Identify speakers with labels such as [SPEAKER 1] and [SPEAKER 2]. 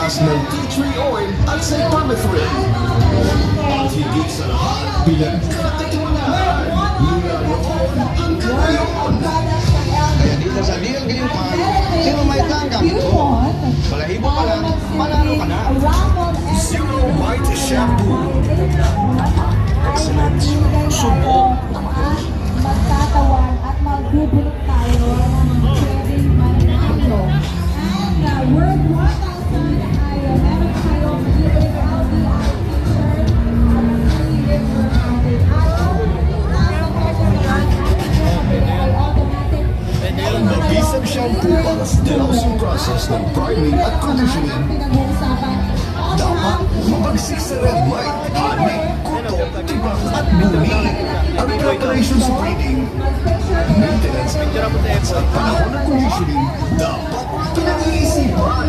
[SPEAKER 1] pagtaas ng tea tree oil at cypermethrin. At higit sa lahat, pinagkatiwalaan mula noon hanggang ngayon.
[SPEAKER 2] Kaya dito sa Deal Green Farm, sino may tanggap ko? Balahibo pa lang, panalo ka na.
[SPEAKER 1] Zero White Shampoo. Excellence. Subok na magaling.
[SPEAKER 3] Magtatawan at magbubulok tayo ng pwedeng mananalo. Ang World 1,000 ay meron tayo magiging Audi t-shirt at magiging automatic. Ay automatic.
[SPEAKER 1] Ang mabisag shampoo para sa denousing process ng priming at conditioning.
[SPEAKER 3] Pinag-uusapan.
[SPEAKER 1] Dapat mabagsik sa red light, hanik, kuto, tibak at bumi. Ang preparation sa breeding, maintenance, at panahon ng conditioning, dapat pinag-iisipan.